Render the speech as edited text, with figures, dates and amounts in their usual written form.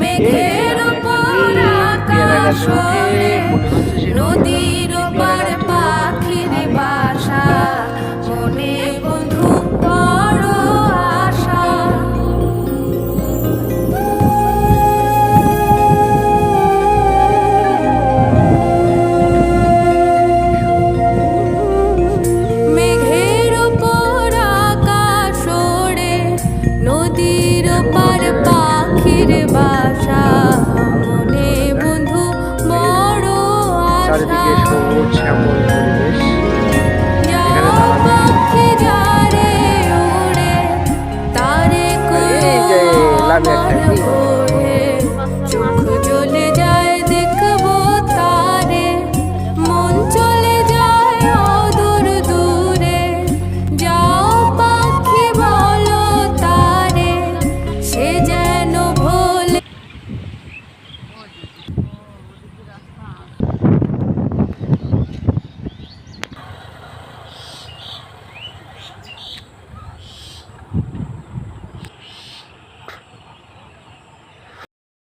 মেঘের উপর আকাশ ওড়ে, নদীর ওপার পাখির বাসা, মনে বন্ধু বড় আশা। মেঘের উপর আকাশ ওড়ে, নদীর ওপার পাখির বাসা, মনে বন্ধু বড় আশা। চারিদিকে সবুজ শ্যামল পরিবেশ। যাও পাখি যারে উড়ে, তারে এই যে লামিয়া খাই।